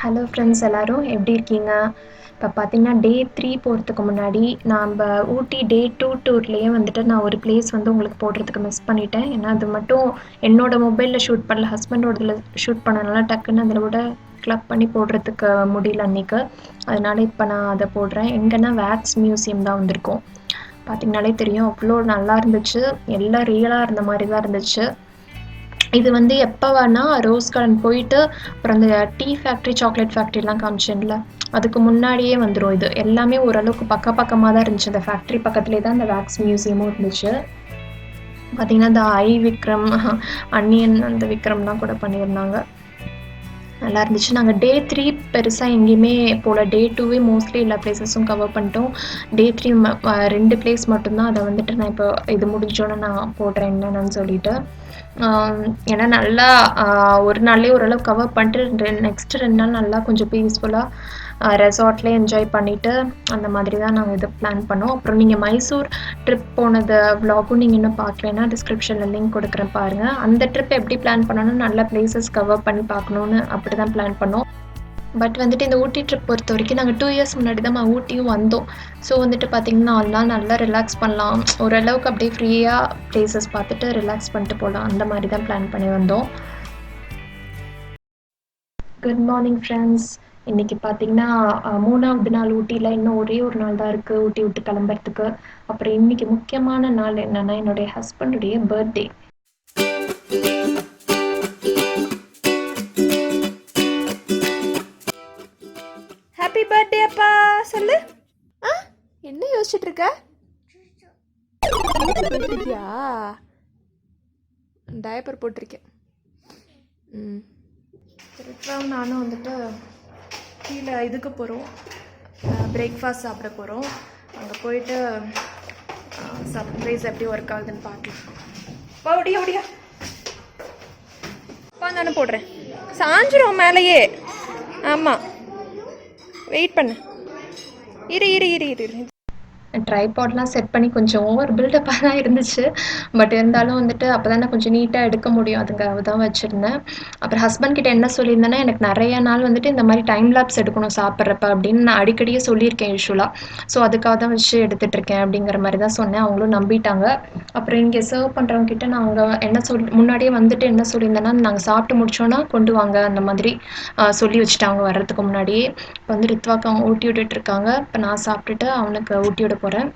Hello friends எல்லோரும் எப்படி இருக்கீங்க? இப்போ பார்த்தீங்கன்னா டே 3 போகிறதுக்கு முன்னாடி நம்ம ஊட்டி டே 2 டூர்லேயே வந்துட்டு நான் ஒரு பிளேஸ் வந்து உங்களுக்கு போடுறதுக்கு மிஸ் பண்ணிட்டேன். ஏன்னா அது மட்டும் என்னோடய மொபைலில் ஷூட் பண்ணல, ஹஸ்பண்டோடதில் ஷூட் பண்ணனால டக்குன்னு அதில் விட கிளப் பண்ணி போடுறதுக்கு முடியல அன்றைக்கி. அதனால இப்போ நான் அதை போடுறேன். எங்கன்னா வேக்ஸ் மியூசியம் தான் வந்திருக்கோம். பார்த்திங்கனாலே தெரியும், அவ்வளோ நல்லா இருந்துச்சு. எல்லாம் ரியலாக இருந்த மாதிரி தான் இருந்துச்சு. இது வந்து எப்போ வேணா ரோஸ் கார்டன் போயிட்டு அப்புறம் அந்த டீ ஃபேக்ட்ரி சாக்லேட் ஃபேக்ட்ரிலாம் காமிச்சேன்ல, அதுக்கு முன்னாடியே வந்துடும். இது எல்லாமே ஓரளவுக்கு பக்கமாக தான் இருந்துச்சு. அந்த ஃபேக்ட்ரி பக்கத்துலேயே தான் அந்த வேக்ஸ் மியூசியமும் இருந்துச்சு. பார்த்திங்கன்னா இந்த ஐ விக்ரம், அன்னியன் அந்த விக்ரம்லாம் கூட பண்ணியிருந்தாங்க. நல்லா இருந்துச்சு. நாங்கள் டே 3 பெருசாக எங்கேயுமே போகல. டே 2வே மோஸ்ட்லி எல்லா பிளேஸஸும் கவர் பண்ணிட்டோம். டே 3 2 பிளேஸ் மட்டும்தான். அதை வந்துட்டு நான் இப்போ இது முடிஞ்சோன்னு நான் போடுறேன் என்னென்னு சொல்லிட்டு. ஏன்னா நல்லா ஒரு நாள்லேயே ஓரளவு கவர் பண்ணிட்டு நெக்ஸ்ட் 2 நாள் நல்லா கொஞ்சம் பீஸ்ஃபுல்லாக ரெசார்ட்லேயே என்ஜாய் பண்ணிவிட்டு அந்த மாதிரி தான் நாங்கள் இது பிளான் பண்ணோம். அப்புறம் நீங்கள் மைசூர் ட்ரிப் போனது விலாகும் நீங்கள் இன்னும் பார்க்கலன்னா டிஸ்கிரிப்ஷனில் லிங்க் கொடுக்குறேன் பாருங்கள். அந்த ட்ரிப் எப்படி பிளான் பண்ணணும், நல்ல பிளேசஸ் கவர் பண்ணி பார்க்கணுன்னு அப்படி தான் பிளான் பண்ணோம். பட் வந்துட்டு இந்த ஊட்டி ட்ரிப் பொறுத்த வரைக்கும் நாங்கள் 2 இயர்ஸ் முன்னாடி தான் ஊட்டியும் வந்தோம். ஸோ வந்துட்டு பார்த்திங்கன்னா 4 நாள் நல்லா ரிலாக்ஸ் பண்ணலாம், ஓரளவுக்கு அப்படியே ஃப்ரீயாக பிளேசஸ் பார்த்துட்டு ரிலாக்ஸ் பண்ணிட்டு போகலாம், அந்த மாதிரி தான் பிளான் பண்ணி வந்தோம். Good morning friends. இன்றைக்கி பார்த்திங்கன்னா 3வது நாள் ஊட்டியில். இன்னும் ஒரே ஒரு நாள் தான் இருக்குது ஊட்டி விட்டு கிளம்புறதுக்கு. அப்புறம் இன்றைக்கி முக்கியமான நாள் என்னென்னா என்னுடைய ஹஸ்பண்டுடைய பர்த்டே. ஹாப்பி பர்த்டே அப்பா சொல்லு. என்ன யோசிச்சுட்டு இருக்க? டயப்பர் போட்டிருக்கேன். திருப்பம் நானும் வந்துட்டு கீழே இதுக்கு போகிறோம், பிரேக்ஃபாஸ்ட் சாப்பிட போகிறோம். அங்கே போயிட்டு சர்ப்ரைஸ் எப்படி ஒர்க் ஆகுதுன்னு பார்க்கலாம். ஒடியா ஒடியா தானே போடுறேன், சாஞ்சிரும் மேலேயே. ஆமாம், வெயிட் பண்ணு, இரு இரு இரு இரு. ட்ரைபாட்லாம் செட் பண்ணி கொஞ்சம் ஓவர் பில்டப்பாக தான் இருந்துச்சு. பட் இருந்தாலும் வந்துட்டு அப்போ தான் நான் கொஞ்சம் நீட்டாக எடுக்க முடியும், அதுக்காக தான் வச்சுருந்தேன். அப்புறம் ஹஸ்பண்ட் கிட்ட என்ன சொல்லியிருந்தேன்னா, எனக்கு நிறைய நாள் வந்துட்டு இந்த மாதிரி டைம் லேப்ஸ் எடுக்கணும் சாப்பிட்றப்ப அப்படின்னு நான் அடிக்கடியே சொல்லியிருக்கேன் யூஸ்வலாக. ஸோ அதுக்காக தான் வச்சு எடுத்துகிட்ருக்கேன் அப்படிங்கிற மாதிரி தான் சொன்னேன். அவங்களும் நம்பிட்டாங்க. அப்புறம் இங்கே சர்வ் பண்ணுறவங்க கிட்ட நாங்கள் என்ன முன்னாடியே வந்துட்டு என்ன சொல்லியிருந்தேன்னா, நாங்கள் சாப்பிட்டு முடிச்சோன்னா கொண்டு வாங்க அந்த மாதிரி சொல்லி வச்சுட்டாங்க வர்றதுக்கு முன்னாடியே. இப்போ வந்து ரித்வாக்கு அவங்க ஊட்டி விட்டுட்ருக்காங்க. இப்போ நான் சாப்பிட்டுட்டு அவனுக்கு ஊட்டி விட போகிறேன்.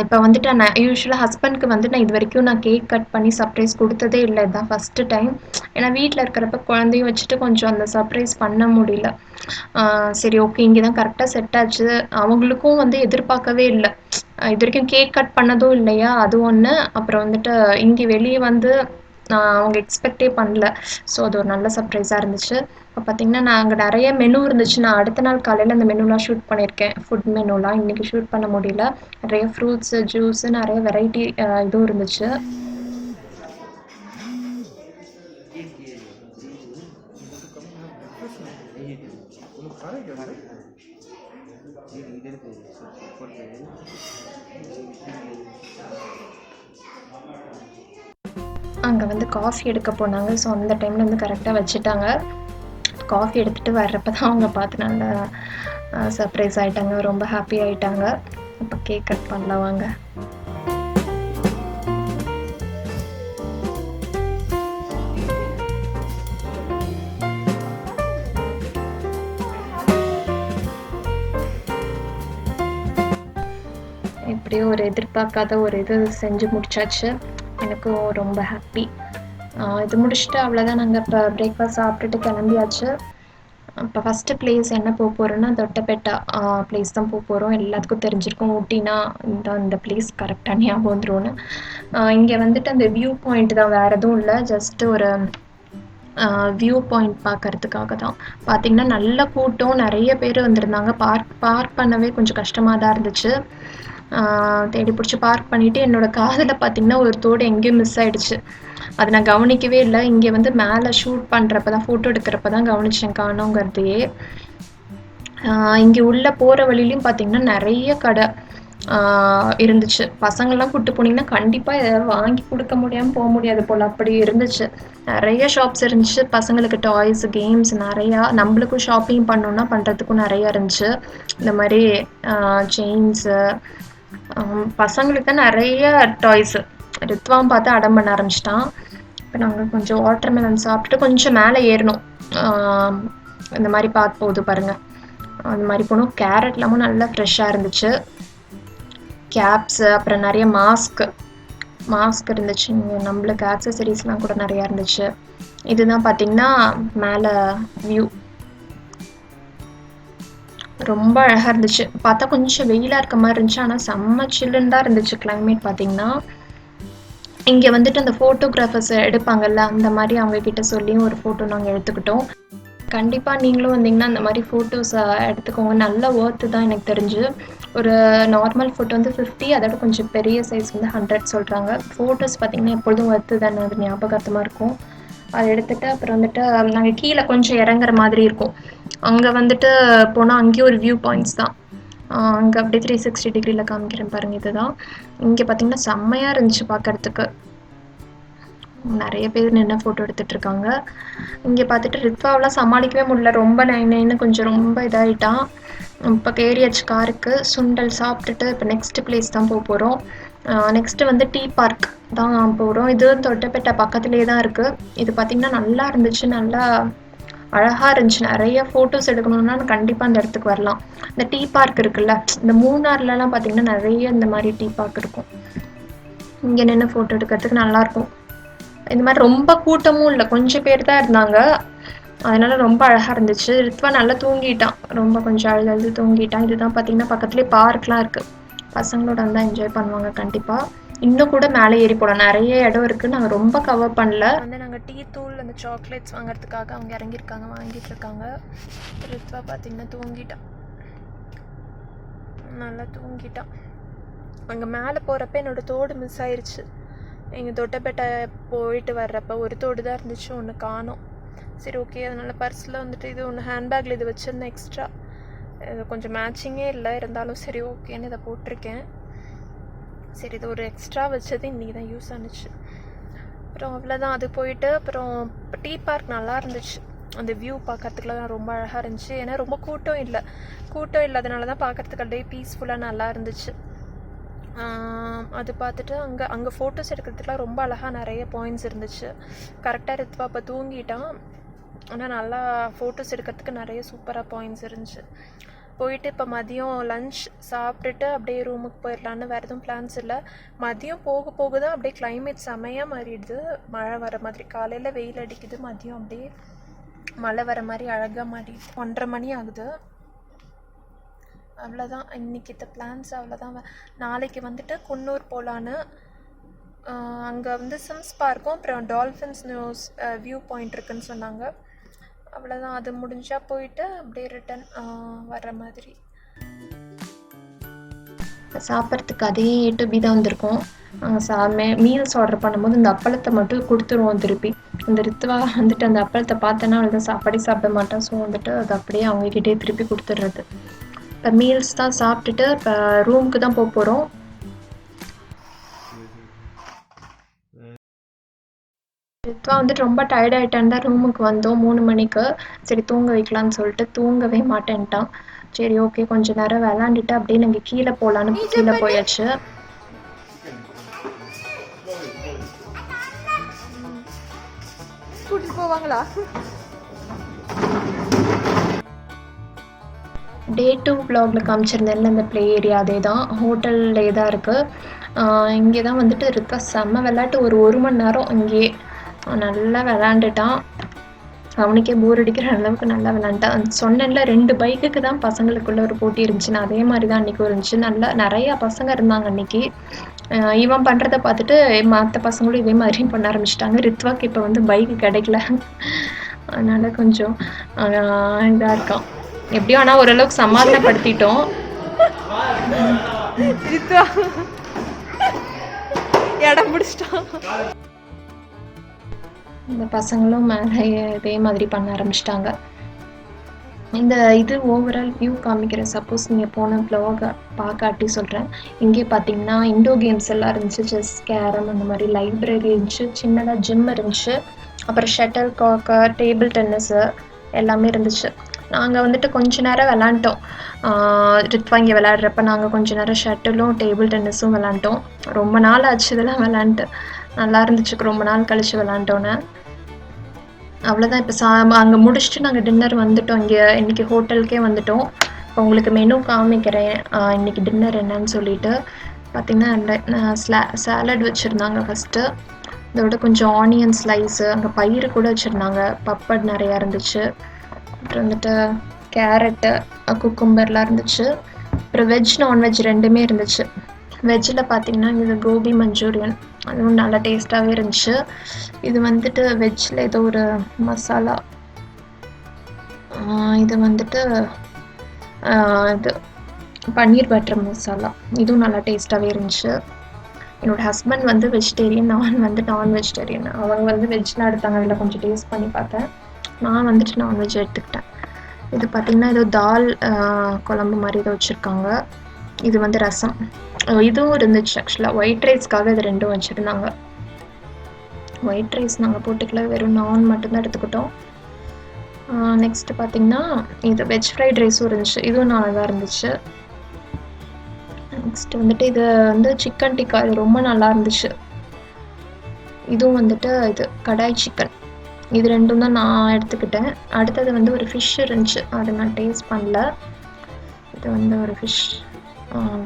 இப்போ வந்துட்டு நான் யூஸ்வலாக ஹஸ்பண்ட்க்கு வந்து நான் இது வரைக்கும் நான் கேக் கட் பண்ணி சர்ப்ரைஸ் கொடுத்ததே இல்லை. இதுதான் ஃபஸ்ட்டு டைம். ஏன்னா வீட்டில் இருக்கிறப்ப குழந்தையும் வச்சுட்டு கொஞ்சம் அந்த சர்ப்ரைஸ் பண்ண முடியல. சரி ஓகே, இங்கே தான் கரெக்டாக செட் ஆச்சு. அவங்களுக்கும் வந்து எதிர்பார்க்கவே இல்லை, இது வரைக்கும் கேக் கட் பண்ணதும் இல்லையா, அது ஒன்று. அப்புறம் வந்துட்டு இங்கே வெளியே வந்து அவங்க எக்ஸ்பெக்டே பண்ணல. ஸோ அது ஒரு நல்ல சர்ப்ரைஸாக இருந்துச்சு. இப்போ பார்த்திங்கன்னா நான் அங்கே நிறைய மெனு இருந்துச்சு. நான் அடுத்த நாள் காலையில் அந்த மெனுலாம் ஷூட் பண்ணியிருக்கேன், ஃபுட் மெனுலாம். இன்றைக்கி ஷூட் பண்ண முடியல. நிறைய ஃப்ரூட்ஸு, ஜூஸு, நிறைய வெரைட்டி இதுவும் இருந்துச்சு. அங்கே வந்து காஃபி எடுக்க போனாங்க. ஸோ அந்த டைமில் வந்து கரெக்டாக வச்சுட்டாங்க. காஃபி எடுத்துகிட்டு வர்றப்ப தான் அவங்க பார்த்து நல்லா சர்ப்ரைஸ் ஆகிட்டாங்க, ரொம்ப ஹாப்பி ஆகிட்டாங்க. இப்போ கேக் கட் பண்ணலாம் வாங்க. எப்படியோ ஒரு எதிர்பார்க்காத ஒரு இது செஞ்சு முடிச்சாச்சு. எனக்கும் ரொம்ப ஹாப்பி. இது முடிச்சுட்டு அவ்வளோதான். நாங்கள் இப்போ பிரேக்ஃபாஸ்ட் சாப்பிட்டுட்டு கிளம்பியாச்சு. இப்போ ஃபஸ்ட்டு பிளேஸ் என்ன போக போகிறோன்னா தொட்டபெட்டா பிளேஸ் தான் போக போகிறோம். எல்லாத்துக்கும் தெரிஞ்சிருக்கும் ஊட்டினா இந்த பிளேஸ் கரெக்டாக ஞாபகம் வந்துடும்னு. இங்கே வந்துட்டு அந்த வியூ பாயிண்ட் தான், வேறு எதுவும் இல்லை. ஜஸ்ட்டு ஒரு வியூ பாயிண்ட் பார்க்கறதுக்காக தான். பார்த்திங்கன்னா நல்ல கூட்டம், நிறைய பேர் வந்திருந்தாங்க. பார்க் பண்ணவே கொஞ்சம் கஷ்டமாக தான் இருந்துச்சு. தேடி பிடிச்சி பார்க் பண்ணிவிட்டு என்னோடய காதில் பார்த்திங்கன்னா ஒரு தோடு எங்கேயோ மிஸ் ஆகிடுச்சு. அது நான் கவனிக்கவே இல்லை. இங்கே வந்து மேலே ஷூட் பண்ணுறப்ப தான், ஃபோட்டோ எடுக்கிறப்ப தான் கவனிச்சேன் காணோங்கிறதையே. இங்கே உள்ளே போகிற வழியிலையும் பார்த்திங்கன்னா நிறைய கடை. இருந்துச்சு. பசங்கள்லாம் கூட்டு போனீங்கன்னா கண்டிப்பாக எதாவது வாங்கி கொடுக்க முடியாமல் போக முடியாது போல், அப்படி இருந்துச்சு. நிறைய ஷாப்ஸ் இருந்துச்சு, பசங்களுக்கு டாய்ஸ் கேம்ஸ் நிறையா, நம்மளுக்கும் ஷாப்பிங் பண்ணோன்னா பண்ணுறதுக்கும் நிறையா இருந்துச்சு. இந்த மாதிரி செயின்ஸு, பசங்களுக்கு தான் நிறைய டாய்ஸு. ரித்வாவும் பார்த்து அடம் பண்ண ஆரம்பிச்சிட்டான். இப்போ நாங்கள் கொஞ்சம் வாட்டர்மெலன் சாப்பிட்டுட்டு கொஞ்சம் மேலே ஏறணும். இந்த மாதிரி பார்க்க போகுது பாருங்கள், அந்த மாதிரி போனோம். கேரட் எல்லாமும் நல்லா ஃப்ரெஷ்ஷாக இருந்துச்சு. கேப்ஸு, அப்புறம் நிறைய மாஸ்க் இருந்துச்சு. இங்கே நம்மளுக்கு ஆக்சசரிஸ்லாம் கூட நிறையா இருந்துச்சு. இதுதான் பார்த்தீங்கன்னா மேலே வியூ, ரொம்ப அழகாக இருந்துச்சு. பார்த்தா கொஞ்சம் வெயிலாக இருக்க மாதிரி இருந்துச்சு, ஆனால் செம்ம சில்லுன்னு தான் இருந்துச்சு கிளைமேட். பார்த்தீங்கன்னா இங்கே வந்துட்டு அந்த ஃபோட்டோகிராஃபர்ஸ் எடுப்பாங்கல்ல, அந்த மாதிரி அவங்கக்கிட்ட சொல்லியும் ஒரு ஃபோட்டோ நாங்கள் எடுத்துக்கிட்டோம். கண்டிப்பாக நீங்களும் வந்தீங்கன்னா அந்த மாதிரி ஃபோட்டோஸை எடுத்துக்கோங்க, நல்ல ஒர்த்து தான் எனக்கு தெரிஞ்சு. ஒரு நார்மல் ஃபோட்டோ வந்து 50, அதோட கொஞ்சம் பெரிய சைஸ் வந்து 100 சொல்கிறாங்க. ஃபோட்டோஸ் பார்த்திங்கன்னா எப்பொழுதும் ஒர்த்து தானே, அது ஞாபகார்த்தமாக இருக்கும். அதை எடுத்துகிட்டு அப்புறம் வந்துட்டு நாங்கள் கீழே கொஞ்சம் இறங்குற மாதிரி இருக்கும். அங்கே வந்துட்டு போனால் அங்கேயும் ஒரு வியூ பாயிண்ட்ஸ் தான். அங்கே அப்படியே 360 டிகிரியில் காமிக்கிறேன் பாருங்கள். இதுதான் இங்கே பார்த்திங்கன்னா செம்மையாக இருந்துச்சு பார்க்குறதுக்கு. நிறைய பேர் நின்று ஃபோட்டோ எடுத்துகிட்ருக்காங்க. இங்கே பார்த்துட்டு ரித்வாவெலாம் சமாளிக்கவே முடியல, ரொம்ப நைன்னு கொஞ்சம் ரொம்ப இதாகிட்டான். இப்போ ஏறியாச்சு காருக்கு, சுண்டல் சாப்பிட்டுட்டு இப்போ நெக்ஸ்ட் பிளேஸ் தான் போக போகிறோம். நெக்ஸ்ட்டு வந்து டீ பார்க் தான் போகிறோம். இது தொட்டபெட்டா பக்கத்துலேயே தான் இருக்குது. இது பார்த்திங்கன்னா நல்லா இருந்துச்சு, நல்லா அழகாக இருந்துச்சு. நிறைய ஃபோட்டோஸ் எடுக்கணுன்னா கண்டிப்பாக அந்த இடத்துக்கு வரலாம். இந்த டீ பார்க் இருக்குல்ல, இந்த மூணாறுலலாம் பார்த்திங்கன்னா நிறைய இந்த மாதிரி டீ பார்க் இருக்கும். இங்கே நின்று ஃபோட்டோ எடுக்கிறதுக்கு நல்லாயிருக்கும். இந்த மாதிரி ரொம்ப கூட்டமும் இல்லை, கொஞ்சம் பேர் தான் இருந்தாங்க, அதனால் ரொம்ப அழகாக இருந்துச்சு. ரித்வா நல்லா தூங்கிட்டான், ரொம்ப கொஞ்சம் அழுது தூங்கிட்டான். இதுதான் பார்த்திங்கன்னா பக்கத்துலேயே பார்க்லாம் இருக்குது, பசங்களோட வந்தால் என்ஜாய் பண்ணுவாங்க கண்டிப்பாக. இன்னும் கூட மேலே ஏறி போகலாம், நிறைய இடம் இருக்குது, நாங்கள் ரொம்ப கவர் பண்ணல. வந்து நாங்கள் டீ தூள் அந்த சாக்லேட்ஸ் வாங்குறதுக்காக அவங்க இறங்கியிருக்காங்க, வாங்கிட்டு இருக்காங்க. ரித்வா பார்த்திங்கன்னா தூங்கிட்டான், நல்லா தூங்கிட்டான். அங்கே மேலே போகிறப்ப என்னோடய தோடு மிஸ் ஆயிடுச்சு. எங்கள் தொட்டபெட்டை போயிட்டு வர்றப்போ ஒரு தோடு தான் இருந்துச்சு, ஒன்று காணோம். சரி ஓகே, அதனால் பர்ஸில் வந்துட்டு இது ஒன்று ஹேண்ட்பேக்கில் இது வச்சுருந்தேன் எக்ஸ்ட்ரா. இது கொஞ்சம் மேட்சிங்கே இல்லை, இருந்தாலும் சரி ஓகேன்னு இதை போட்டிருக்கேன். சரி, இது ஒரு எக்ஸ்ட்ரா வச்சது இன்றைக்கி தான் யூஸ் ஆனிச்சு. அப்புறம் அவ்வளோதான், அது போயிட்டு அப்புறம் டீ பார்க் நல்லா இருந்துச்சு. அந்த வியூ பார்க்குறதுக்குலாம் ரொம்ப அழகாக இருந்துச்சு. ஏன்னா ரொம்ப கூட்டம் இல்லாதனால தான் பார்க்குறதுக்கு அப்படியே பீஸ்ஃபுல்லாக நல்லா இருந்துச்சு. அது பார்த்துட்டு அங்கே ஃபோட்டோஸ் எடுக்கிறதுக்குலாம் ரொம்ப அழகாக நிறைய பாயிண்ட்ஸ் இருந்துச்சு. கரெக்டாக ரித்வா அப்போ தூங்கிட்டான், ஆனால் நல்லா ஃபோட்டோஸ் எடுக்கிறதுக்கு நிறைய சூப்பராக பாயிண்ட்ஸ் இருந்துச்சு. போயிட்டு இப்போ மதியம் லன்ச் சாப்பிட்டுட்டு அப்படியே ரூமுக்கு போயிடலான்னு, வேறு எதுவும் பிளான்ஸ் இல்லை. மதியம் போக தான் அப்படியே கிளைமேட் செமையாக மாறிடுது, மழை வர மாதிரி. காலையில் வெயில் அடிக்குது, மதியம் அப்படியே மழை வர மாதிரி அழகாக மாறிடுது. 1:30 மணி ஆகுது. அவ்வளோதான் இன்றைக்கி இந்த பிளான்ஸ், அவ்வளோதான். நாளைக்கு வந்துட்டு குன்னூர் போகலான்னு. அங்கே வந்து சிம்ஸ் பார்க்கும், அப்புறம் டால்ஃபின்ஸ் நியூஸ் வியூ பாயிண்ட் இருக்குதுன்னு சொன்னாங்க. அவ்வளோதான், அது முடிஞ்சால் போயிட்டு அப்படியே ரிட்டன் வர்ற மாதிரி. சாப்பிட்றதுக்கு அதே A to B தான் வந்திருக்கோம். மீல்ஸ் ஆர்டர் பண்ணும்போது இந்த அப்பளத்தை மட்டும் கொடுத்துருவோம் திருப்பி. இந்த ரித்வா வந்துட்டு அந்த அப்பளத்தை பார்த்தோன்னா அவள் சாப்பாடே சாப்பிட மாட்டான். ஸோ வந்துட்டு அது அப்படியே அவங்கக்கிட்டே திருப்பி கொடுத்துட்றது. இப்போ மீல்ஸ் தான் சாப்பிட்டுட்டு இப்போ ரூமுக்கு தான் போக போகிறோம். ரித்வா வந்துட்டு ரொம்ப டயர்டாயிட்டான் தான் ரூமுக்கு வந்தோம் 3 மணிக்கு. சரி தூங்க வைக்கலான்னு சொல்லிட்டு தூங்கவே மாட்டேன்ட்டான். சரி ஓகே, கொஞ்சம் நேரம் விளாண்டுட்டு அப்படியே நாங்கள் கீழே போகலான்னு கீழே போயாச்சு. கூட்டிட்டு போவாங்களா? Day 2 vlogல காமிச்சிருந்தேன்ல இந்த ப்ளே ஏரியா, அதே தான், ஹோட்டல்லே தான் இருக்குது. இங்கே தான் வந்துட்டு ரித்வா செம்ம விளையாட்டு, ஒரு மணி நேரம் இங்கேயே நல்லா விளாண்டுட்டான். அவனுக்கே போர் அடிக்கிற அளவுக்கு நல்லா விளாண்டான். சொன்னேன்ல 2 பைக்குக்கு தான் பசங்களுக்குள்ள ஒரு போட்டி இருந்துச்சுன்னு, அதே மாதிரி தான் அன்றைக்கும் இருந்துச்சு. நல்லா நிறையா பசங்க இருந்தாங்க அன்றைக்கி. இவன் பண்ணுறதை பார்த்துட்டு மற்ற பசங்களும் இதே மாதிரி பண்ண ஆரம்பிச்சிட்டாங்க. ரித்வாக்கு இப்போ வந்து பைக்கு கிடைக்கல, அதனால் கொஞ்சம் இதாக இருக்கான். எப்படியும் ஆனால் ஓரளவுக்கு சமாதானப்படுத்திட்டோம். இடம் பிடிச்சிட்டான். இந்த பசங்களும் மேலே இதே மாதிரி பண்ண ஆரம்பிச்சிட்டாங்க. இந்த இது ஓவரால் வியூ காமிக்கிறேன். சப்போஸ் நீங்கள் போன வ்ளாக பார்க்காட்டி சொல்கிறேன். இங்கே பார்த்தீங்கன்னா இண்டோர் கேம்ஸ் எல்லாம் இருந்துச்சு. செஸ், கேரம் அந்த மாதிரி. லைப்ரரி இருந்துச்சு. சின்னதாக ஜிம் இருந்துச்சு. அப்புறம் ஷட்டில் காக்கு, டேபிள் டென்னிஸு எல்லாமே இருந்துச்சு. நாங்கள் வந்துட்டு கொஞ்ச நேரம் விளாண்டோம். ரித்வா இங்கே விளையாடுறப்ப நாங்கள் கொஞ்ச நேரம் ஷட்டிலும் டேபிள் டென்னிஸும் விளாண்டோம். ரொம்ப நாள் ஆச்சு இதெல்லாம் விளாண்டுட்டு. நல்லா இருந்துச்சு ரொம்ப நாள் கழிச்சு விளாண்டோன்னே. அவ்வளோதான். இப்போ அங்கே முடிச்சுட்டு நாங்கள் டின்னர் வந்துட்டோம். இங்கே இன்றைக்கி ஹோட்டலுக்கே வந்துட்டோம். இப்போ உங்களுக்கு மெனு காமிக்கிறேன் இன்றைக்கி டின்னர் என்னன்னு சொல்லிட்டு. பார்த்திங்கன்னா சாலட் வச்சுருந்தாங்க ஃபஸ்ட்டு. இதோட கொஞ்சம் ஆனியன் ஸ்லைஸு, அங்கே பயிறு கூட வச்சுருந்தாங்க. பப்பட் நிறையா இருந்துச்சு. அப்புறம் வந்துட்டு கேரட்டு, குக்கும்பர்லாம் இருந்துச்சு. அப்புறம் வெஜ் நான்வெஜ் ரெண்டுமே இருந்துச்சு. வெஜ்ஜில் பார்த்திங்கன்னா இது கோபி மஞ்சூரியன், அதுவும் நல்லா டேஸ்ட்டாகவே இருந்துச்சு. இது வந்துட்டு வெஜ்ஜில் ஏதோ ஒரு மசாலா, இது வந்துட்டு இது பன்னீர் பட்டர் மசாலா, இதுவும் நல்லா டேஸ்ட்டாகவே இருந்துச்சு. என்னோடய ஹஸ்பண்ட் வந்து வெஜிடேரியன், நான் வந்து நான் வெஜிடேரியன். அவங்க வந்து வெஜ்லாம் எடுத்தாங்க. அதில் கொஞ்சம் டேஸ்ட் பண்ணி பார்த்தேன். நான் வந்துட்டு நான்வெஜ் எடுத்துக்கிட்டேன். இது பார்த்திங்கன்னா ஏதோ தால் குழம்பு மாதிரி ஏதோ வச்சுருக்காங்க. இது வந்து ரசம், இதுவும் இருந்துச்சு. ஆக்சுவலாக ஒயிட் ரைஸ்க்காக இது ரெண்டும் வச்சுருந்தாங்க. ஒயிட் ரைஸ் நாங்கள் போட்டுக்கல, வெறும் நான் மட்டும்தான் எடுத்துக்கிட்டோம். நெக்ஸ்ட்டு பார்த்திங்கன்னா இது வெஜ் ஃப்ரைட் ரைஸும் இருந்துச்சு. இதுவும் நல்லா தான் இருந்துச்சு. நெக்ஸ்ட்டு வந்துட்டு இது வந்து சிக்கன் டிக்கா, இது ரொம்ப நல்லா இருந்துச்சு. இதுவும் வந்துட்டு இது கடாய் சிக்கன், இது ரெண்டும் தான் நான் எடுத்துக்கிட்டேன். அடுத்தது வந்து ஒரு ஃபிஷ் இருந்துச்சு, அதை நான் டேஸ்ட் பண்ணல. இது வந்து ஒரு ஃபிஷ்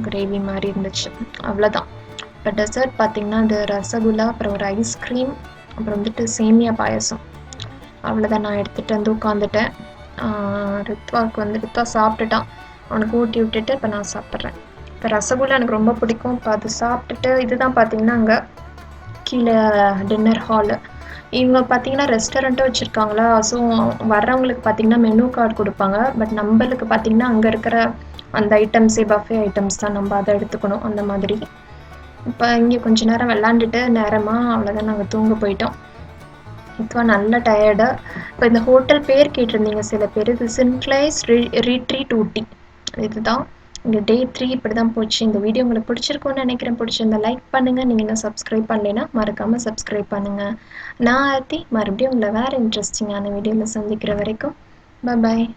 கிரேவி மாதிரி இருந்துச்சு. அவ்வளோதான். இப்போ டெசர்ட் பார்த்திங்கன்னா இது ரசகுல்லா, அப்புறம் ஒரு ஐஸ்கிரீம், அப்புறம் வந்துட்டு சேமியா பாயசம். அவ்வளோதான். நான் எடுத்துகிட்டு வந்து உட்காந்துட்டேன். ரித்வாவுக்கு வந்து ரித்வா சாப்பிட்டுட்டான். அவனுக்கு ஊட்டி விட்டுட்டு இப்போ நான் சாப்பிட்றேன். இப்போ ரசகுல்லா எனக்கு ரொம்ப பிடிக்கும். இப்போ அது சாப்பிட்டுட்டு இதுதான் பார்த்திங்கன்னா அங்கே கீழே டின்னர் ஹாலு. இவங்க பார்த்திங்கன்னா ரெஸ்டாரண்ட்டும் வச்சுருக்காங்களா. ஸோ வர்றவங்களுக்கு பார்த்திங்கன்னா மெனு கார்டு கொடுப்பாங்க. பட் நம்மளுக்கு பார்த்திங்கன்னா அங்கே இருக்கிற அந்த ஐட்டம்ஸே பஃபே ஐட்டம்ஸ் தான், நம்ம அதை எடுத்துக்கணும் அந்த மாதிரி. இப்போ இங்கே கொஞ்ச நேரம் விளாண்டுட்டு நேரமாக அவ்வளோதான் நாங்கள் தூங்க போயிட்டோம். இப்போ நல்ல டயர்டு. இப்போ இந்த ஹோட்டல் பேர் கேட்டிருந்தீங்க சில பேர். இது சின்க்ளைஸ் ரீட்ரீட் ஊட்டி. இதுதான் இங்கே டே 3 இப்படி தான் போச்சு. இந்த வீடியோ உங்களுக்கு பிடிச்சிருக்கும்னு நினைக்கிறேன். பிடிச்சிருந்தா லைக் பண்ணுங்கள். நீங்கள் இன்னும் சப்ஸ்கிரைப் பண்ணலைன்னா மறக்காமல் சப்ஸ்கிரைப் பண்ணுங்கள். நான் ஆர்த்தி, மறுபடியும் உங்களை வேறு இன்ட்ரெஸ்டிங்கான வீடியோவில் சந்திக்கிற வரைக்கும் பாய்.